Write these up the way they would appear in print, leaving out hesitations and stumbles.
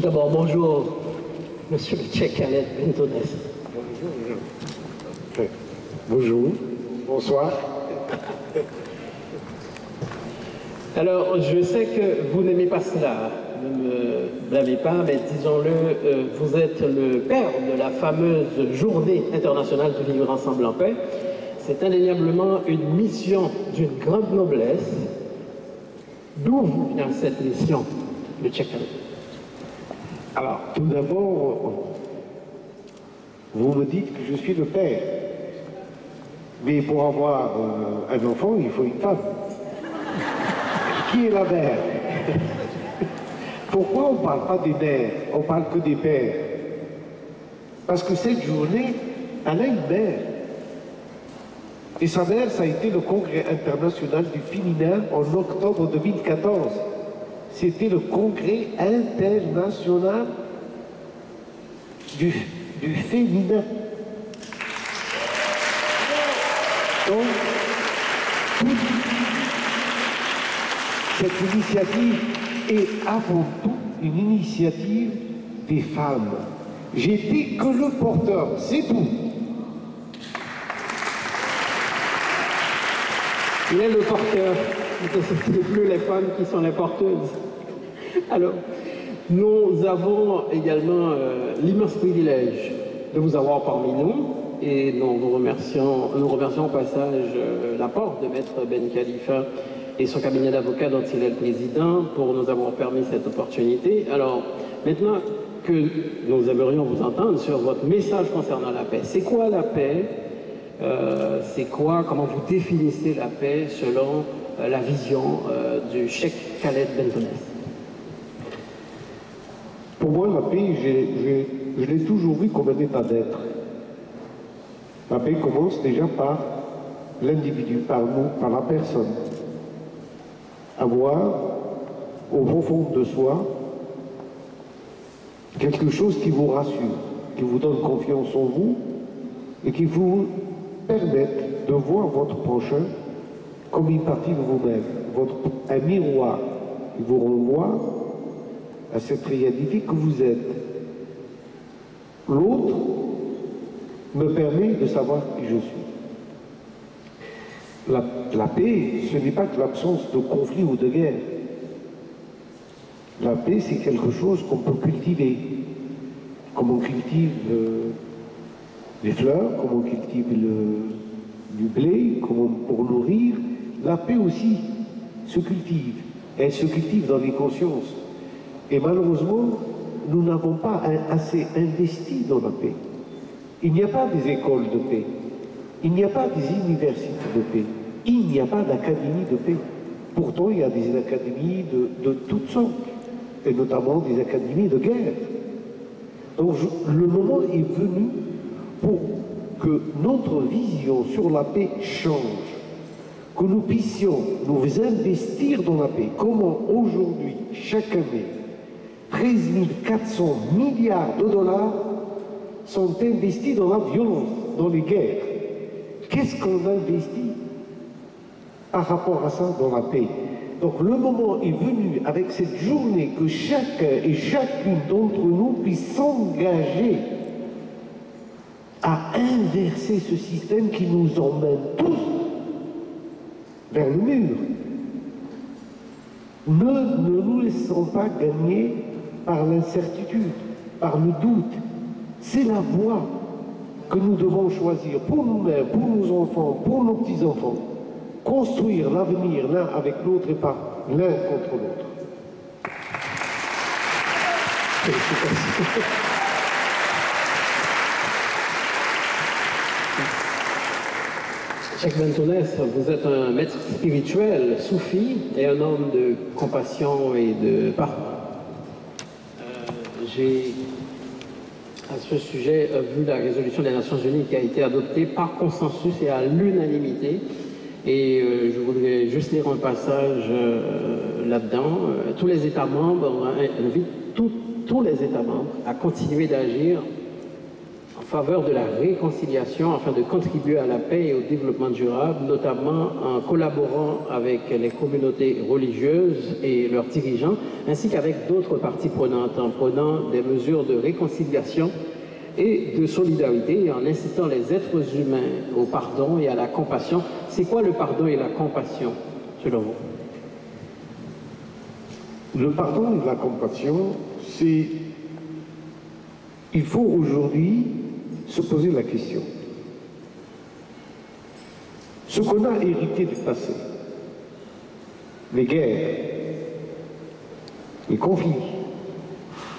D'abord, bonjour, Monsieur le Cheikh Khaled Bentones. Bonjour, bonsoir. Alors, je sais que vous n'aimez pas cela, ne me blâmez pas, mais disons-le, vous êtes le père de la fameuse Journée internationale du vivre ensemble en paix. C'est indéniablement une mission d'une grande noblesse. D'où vous vient cette mission, le Cheikh Khaled? Alors, tout d'abord, vous me dites que je suis le père. Mais pour avoir un enfant, il faut une femme. Qui est la mère? Pourquoi on ne parle pas des mères, on parle que des pères? Parce que cette journée, elle a une mère. Et sa mère, ça a été le Congrès international du féminin en octobre 2014. C'était le Congrès international du féminin. Donc, cette initiative est avant tout une initiative des femmes. J'étais que le porteur, c'est tout. Il est le porteur, ce n'est plus les femmes qui sont les porteuses. Alors, nous avons également l'immense privilège de vous avoir parmi nous et nous remercions au passage l'apport de Maître Ben Khalifa et son cabinet d'avocats dont il est le président pour nous avoir permis cette opportunité. Alors, maintenant que nous aimerions vous entendre sur votre message concernant la paix. C'est quoi la paix? Comment vous définissez la paix selon la vision du Cheikh Khaled Bentones? Pour moi, la paix, je l'ai toujours vu comme un état d'être. La paix commence déjà par l'individu, par nous, par la personne. Avoir, au fond de soi, quelque chose qui vous rassure, qui vous donne confiance en vous et qui vous permette de voir votre prochain comme une partie de vous-même, un miroir qui vous renvoie à cette réalité que vous êtes. L'autre me permet de savoir qui je suis. La paix, ce n'est pas que l'absence de conflit ou de guerre. La paix, c'est quelque chose qu'on peut cultiver, comme on cultive les fleurs, comme on cultive du blé, pour nourrir. La paix aussi se cultive. Elle se cultive dans les consciences. Et malheureusement, nous n'avons pas assez investi dans la paix. Il n'y a pas des écoles de paix. Il n'y a pas des universités de paix. Il n'y a pas d'académie de paix. Pourtant, il y a des académies de toutes sortes, et notamment des académies de guerre. Donc, le moment est venu pour que notre vision sur la paix change, que nous puissions nous investir dans la paix. Comment aujourd'hui, chaque année, 13 400 milliards de dollars sont investis dans la violence, dans les guerres. Qu'est-ce qu'on investit par rapport à ça dans la paix? Donc le moment est venu avec cette journée que chacun et chacune d'entre nous puisse s'engager à inverser ce système qui nous emmène tous vers le mur. Ne nous laissons pas gagner par l'incertitude, par le doute. C'est la voie que nous devons choisir pour nous-mêmes, pour nos enfants, pour nos petits-enfants. Construire l'avenir l'un avec l'autre et pas l'un contre l'autre. Cheikh Bentones, vous êtes un maître spirituel, soufi, et un homme de compassion et de pardon. J'ai, à ce sujet, vu la résolution des Nations Unies qui a été adoptée par consensus et à l'unanimité. Et je voudrais juste lire un passage là-dedans. Tous les États membres invitent tous les États membres à continuer d'agir faveur de la réconciliation afin de contribuer à la paix et au développement durable, notamment en collaborant avec les communautés religieuses et leurs dirigeants, ainsi qu'avec d'autres parties prenantes, en prenant des mesures de réconciliation et de solidarité et en incitant les êtres humains au pardon et à la compassion. C'est quoi le pardon et la compassion, selon vous? Le pardon et la compassion, c'est... Il faut aujourd'hui se poser la question. Ce qu'on a hérité du passé, les guerres, les conflits,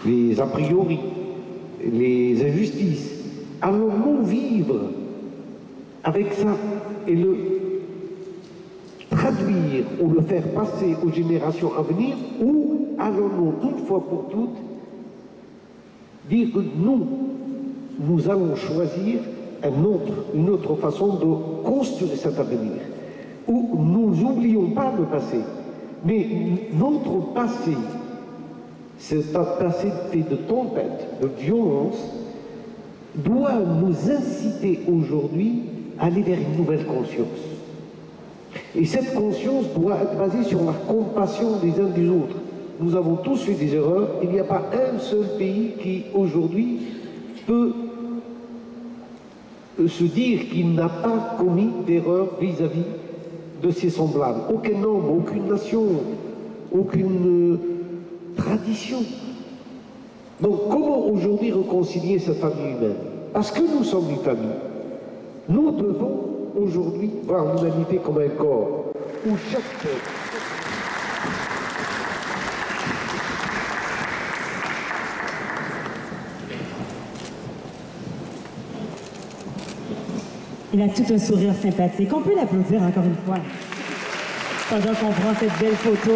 les a priori, les injustices, allons-nous vivre avec ça et le traduire ou le faire passer aux générations à venir, ou allons-nous une fois pour toutes dire que nous allons choisir une autre façon de construire cet avenir, où nous n'oublions pas le passé, mais notre passé, c'est un passé fait de tempêtes, de violence, doit nous inciter aujourd'hui à aller vers une nouvelle conscience. Et cette conscience doit être basée sur la compassion des uns des autres. Nous avons tous fait des erreurs. Il n'y a pas un seul pays qui, aujourd'hui, peut se dire qu'il n'a pas commis d'erreur vis-à-vis de ses semblables. Aucun homme, aucune nation, aucune tradition. Donc, comment aujourd'hui réconcilier cette famille humaine? Parce que nous sommes une famille. Nous devons aujourd'hui voir l'humanité comme un corps où chaque... Il a tout un sourire sympathique. On peut l'applaudir encore une fois. Pendant qu'on prend cette belle photo.